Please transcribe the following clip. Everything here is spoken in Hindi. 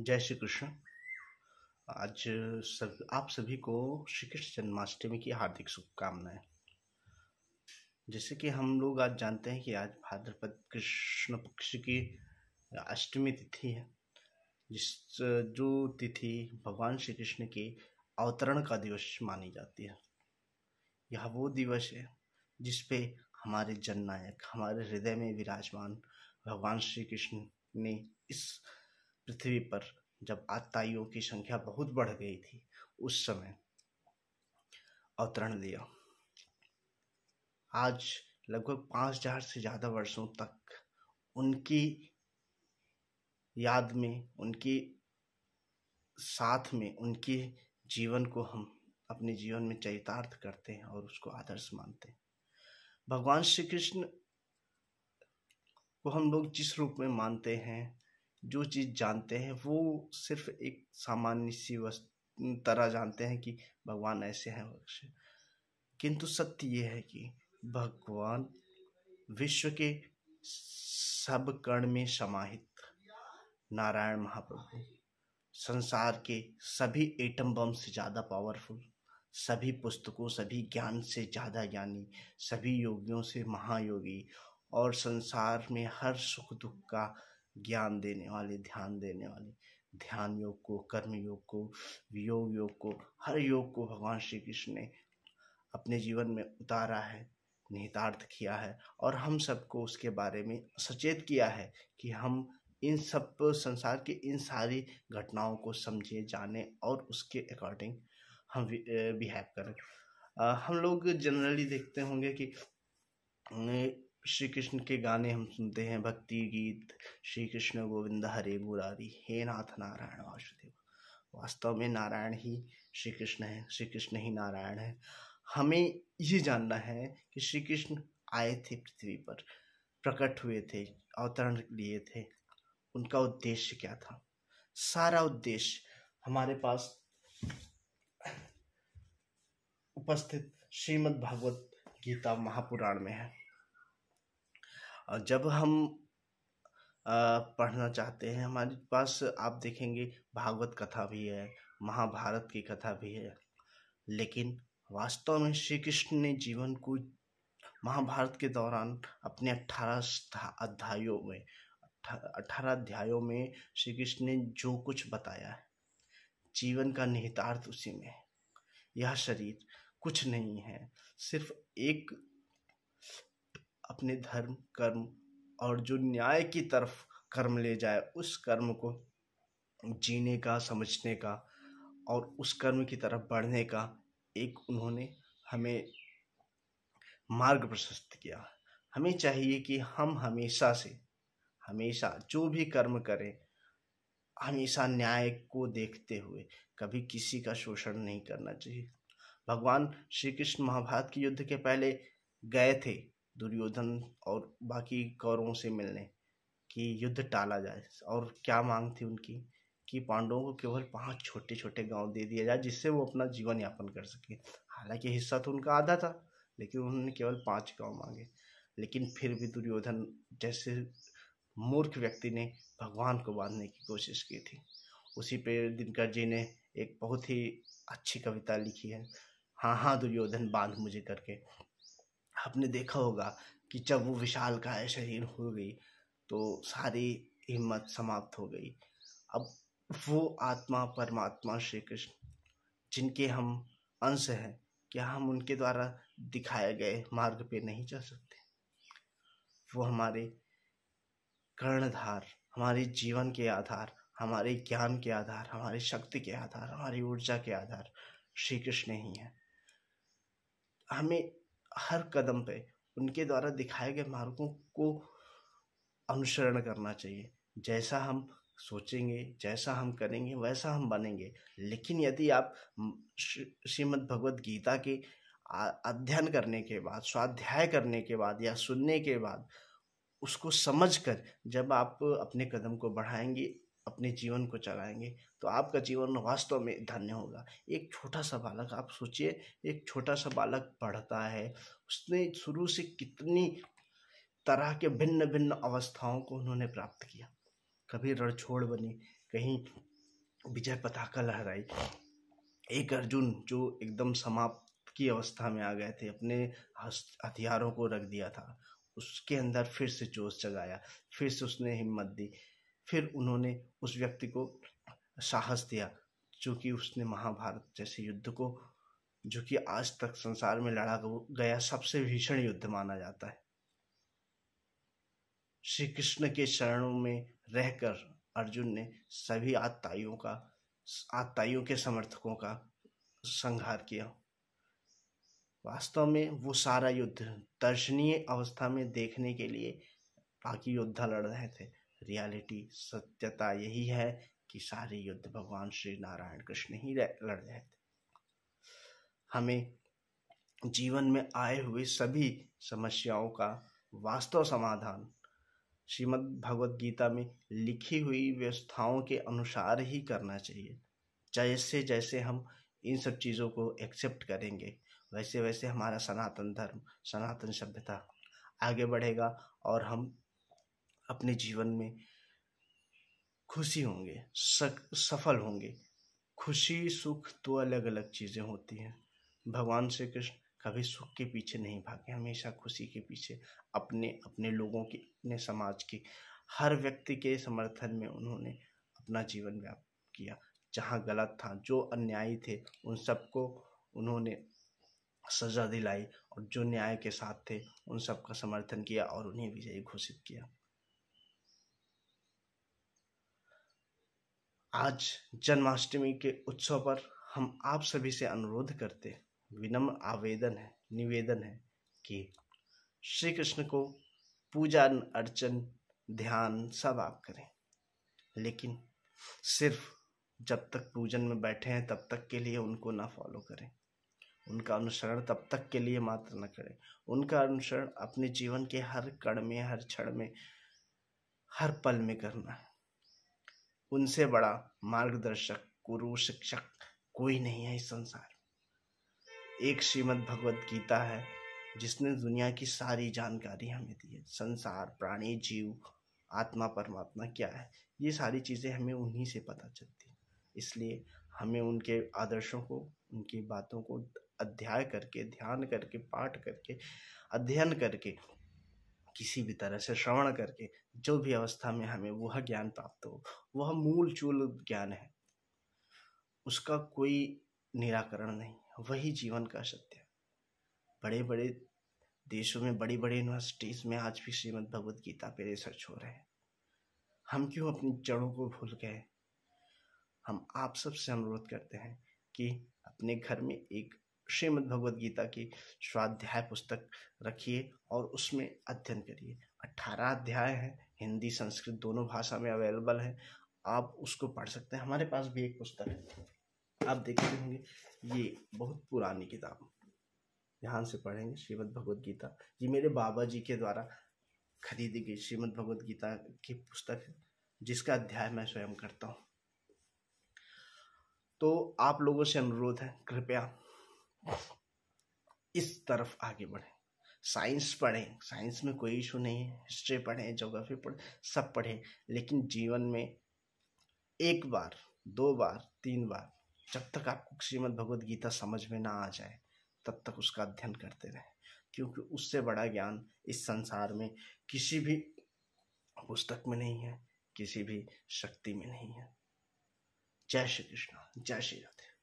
जय श्री कृष्ण। आज आप सभी को श्री कृष्ण जन्माष्टमी की हार्दिक शुभकामनाएं। जैसे कि हम लोग आज जानते हैं कि आज भाद्रपद कृष्ण पक्ष की अष्टमी तिथि है, जो तिथि भगवान श्री कृष्ण के अवतरण का दिवस मानी जाती है। यह वो दिवस है जिस पे हमारे जननायक, हमारे हृदय में विराजमान भगवान श्री कृष्ण ने इस पृथ्वी पर जब आताइयों की संख्या बहुत बढ़ गई थी, उस समय अवतरण दिया। आज लगभग 5000 से ज़्यादा वर्षों तक उनकी याद में, उनके साथ में, उनके जीवन को हम अपने जीवन में चरितार्थ करते हैं और उसको आदर्श मानते हैं। भगवान श्री कृष्ण को हम लोग जिस रूप में मानते हैं, जो चीज़ जानते हैं, वो सिर्फ एक सामान्य सी तरह जानते हैं कि भगवान ऐसे हैं वैसे। किंतु सत्य ये है कि भगवान विश्व के सब कण में समाहित नारायण महाप्रभु, संसार के सभी एटम बम से ज़्यादा पावरफुल, सभी पुस्तकों, सभी ज्ञान से ज़्यादा ज्ञानी, सभी योगियों से महायोगी और संसार में हर सुख दुख का ज्ञान देने वाले, ध्यान देने वाले, ध्यान योग को, कर्म योग को, वियोग योग को, हर योग को भगवान श्री कृष्ण ने अपने जीवन में उतारा है, निहितार्थ किया है और हम सबको उसके बारे में सचेत किया है कि हम इन सब संसार की इन सारी घटनाओं को समझे, जाने और उसके अकॉर्डिंग हम बिहेव करें। हम लोग जनरली देखते होंगे कि श्री कृष्ण के गाने हम सुनते हैं, भक्ति गीत, श्री कृष्ण गोविंद हरे मुरारी, हे नाथ नारायण वासुदेव। वास्तव में नारायण ही श्री कृष्ण है, श्री कृष्ण ही नारायण है। हमें ये जानना है कि श्री कृष्ण आए थे पृथ्वी पर, प्रकट हुए थे, अवतरण लिए थे, उनका उद्देश्य क्या था। सारा उद्देश्य हमारे पास उपस्थित श्रीमद् भागवत गीता महापुराण में है। और जब हम पढ़ना चाहते हैं, हमारे पास आप देखेंगे भागवत कथा भी है, महाभारत की कथा भी है, लेकिन वास्तव में श्री कृष्ण ने जीवन को महाभारत के दौरान अपने 18 अध्यायों में श्री कृष्ण ने जो कुछ बताया है, जीवन का निहितार्थ उसी में है। यह शरीर कुछ नहीं है, सिर्फ एक अपने धर्म, कर्म और जो न्याय की तरफ कर्म ले जाए, उस कर्म को जीने का, समझने का और उस कर्म की तरफ बढ़ने का एक उन्होंने हमें मार्ग प्रशस्त किया। हमें चाहिए कि हम हमेशा जो भी कर्म करें, हमेशा न्याय को देखते हुए कभी किसी का शोषण नहीं करना चाहिए। भगवान श्री कृष्ण महाभारत के युद्ध के पहले गए थे दुर्योधन और बाकी कौरवों से मिलने कि युद्ध टाला जाए, और क्या मांग थी उनकी कि पांडवों को केवल 5 छोटे छोटे गांव दे दिया जाए जिससे वो अपना जीवन यापन कर सके। हालांकि हिस्सा तो उनका आधा था, लेकिन उन्होंने केवल 5 गांव मांगे। लेकिन फिर भी दुर्योधन जैसे मूर्ख व्यक्ति ने भगवान को बांधने की कोशिश की थी। उसी पे दिनकर जी ने एक बहुत ही अच्छी कविता लिखी है, हाँ हाँ दुर्योधन बांध मुझे करके। आपने देखा होगा कि जब वो विशाल काय शरीर हो गई तो सारी हिम्मत समाप्त हो गई। अब वो आत्मा परमात्मा श्री कृष्ण, जिनके हम अंश हैं, क्या हम उनके द्वारा दिखाए गए मार्ग पे नहीं चल सकते? वो हमारे कर्णधार, हमारे जीवन के आधार, हमारे ज्ञान के आधार, हमारी शक्ति के आधार, हमारी ऊर्जा के आधार श्री कृष्ण ही है। हमें हर कदम पे उनके द्वारा दिखाए गए मार्गों को अनुसरण करना चाहिए। जैसा हम सोचेंगे, जैसा हम करेंगे, वैसा हम बनेंगे। लेकिन यदि आप श्रीमद् भगवत गीता के अध्ययन करने के बाद, स्वाध्याय करने के बाद या सुनने के बाद उसको समझकर जब आप अपने कदम को बढ़ाएंगे, अपने जीवन को चलाएंगे, तो आपका जीवन वास्तव में धन्य होगा। एक छोटा सा बालक, आप सोचिए, एक छोटा सा बालक पढ़ता है, उसने शुरू से कितनी तरह के भिन्न भिन्न अवस्थाओं को उन्होंने प्राप्त किया। कभी रणछोड़ बने, कहीं विजय पताका लहराई। एक अर्जुन जो एकदम समाप्त की अवस्था में आ गए थे, अपने हथियारों को रख दिया था, उसके अंदर फिर से जोश जगाया, फिर से उसने हिम्मत दी, फिर उन्होंने उस व्यक्ति को साहस दिया जो कि उसने महाभारत जैसे युद्ध को, जो कि आज तक संसार में लड़ा गया सबसे भीषण युद्ध माना जाता है, श्री कृष्ण के चरणों में रहकर अर्जुन ने सभी आताइयों के समर्थकों का संहार किया। वास्तव में वो सारा युद्ध दर्शनीय अवस्था में देखने के लिए बाकी योद्धा लड़ रहे थे। रियलिटी, सत्यता यही है कि सारे युद्ध भगवान श्री नारायण कृष्ण ही लड़ रहे थे। हमें जीवन में आए हुए सभी समस्याओं का वास्तव समाधान श्रीमद् भगवद गीता में लिखी हुई व्यवस्थाओं के अनुसार ही करना चाहिए। जैसे जैसे हम इन सब चीज़ों को एक्सेप्ट करेंगे, वैसे वैसे हमारा सनातन धर्म, सनातन सभ्यता आगे बढ़ेगा और हम अपने जीवन में खुशी होंगे, सफल होंगे। खुशी सुख तो अलग अलग चीज़ें होती हैं। भगवान श्री कृष्ण कभी सुख के पीछे नहीं भागे, हमेशा खुशी के पीछे, अपने अपने लोगों की, अपने समाज की, हर व्यक्ति के समर्थन में उन्होंने अपना जीवन व्यापक किया। जहाँ गलत था, जो अन्यायी थे, उन सबको उन्होंने सजा दिलाई और जो न्याय के साथ थे उन सबका समर्थन किया और उन्हें विजयी घोषित किया। आज जन्माष्टमी के उत्सव पर हम आप सभी से अनुरोध करते, विनम्र निवेदन है कि श्री कृष्ण को पूजा अर्चन ध्यान सब आप करें, लेकिन सिर्फ जब तक पूजन में बैठे हैं तब तक के लिए उनको ना फॉलो करें, उनका अनुसरण तब तक के लिए मात्र न करें। उनका अनुसरण अपने जीवन के हर कण में, हर क्षण में, हर पल में करना है। उनसे बड़ा मार्गदर्शक, गुरु, शिक्षक कोई नहीं है इस संसार में। एक श्रीमद् भगवद गीता है जिसने दुनिया की सारी जानकारी हमें दी है। संसार, प्राणी, जीव, आत्मा, परमात्मा क्या है, ये सारी चीज़ें हमें उन्हीं से पता चलती हैं। इसलिए हमें उनके आदर्शों को, उनकी बातों को अध्याय करके, ध्यान करके, पाठ करके, अध्ययन करके, किसी भी तरह से श्रवण करके, जो भी अवस्था में हमें वह ज्ञान प्राप्त हो, वह मूल चूल ज्ञान है, उसका कोई निराकरण नहीं, वही जीवन का सत्य है। बड़े बड़े देशों में, बड़ी बड़ी यूनिवर्सिटीज में आज भी श्रीमद् भगवद गीता पे रिसर्च हो रहे हैं। हम क्यों अपनी जड़ों को भूल गए? हम आप सबसे अनुरोध करते हैं कि अपने घर में एक श्रीमद् भगवद गीता की स्वाध्याय पुस्तक रखिए और उसमें अध्ययन करिए। 18 अध्याय हैं, हिंदी संस्कृत दोनों भाषा में अवेलेबल है, आप उसको पढ़ सकते हैं। हमारे पास भी एक पुस्तक है, आप देखते होंगे, ये बहुत पुरानी किताब, ध्यान से पढ़ेंगे। श्रीमद् भगवद गीता ये मेरे बाबा जी के द्वारा खरीदी गई श्रीमद् भगवद गीता की पुस्तक है, जिसका अध्याय मैं स्वयं करता हूँ। तो आप लोगों से अनुरोध है, कृपया इस तरफ आगे बढ़ें। साइंस पढ़ें, साइंस में कोई इशू नहीं है, हिस्ट्री पढ़ें, ज्योग्राफी पढ़ें, सब पढ़ें, लेकिन जीवन में एक बार, 2 बार, 3 बार, जब तक आपको श्रीमद् भगवद गीता समझ में ना आ जाए तब तक उसका अध्ययन करते रहें, क्योंकि उससे बड़ा ज्ञान इस संसार में किसी भी पुस्तक में नहीं है, किसी भी शक्ति में नहीं है। जय श्री कृष्ण, जय श्री राधे।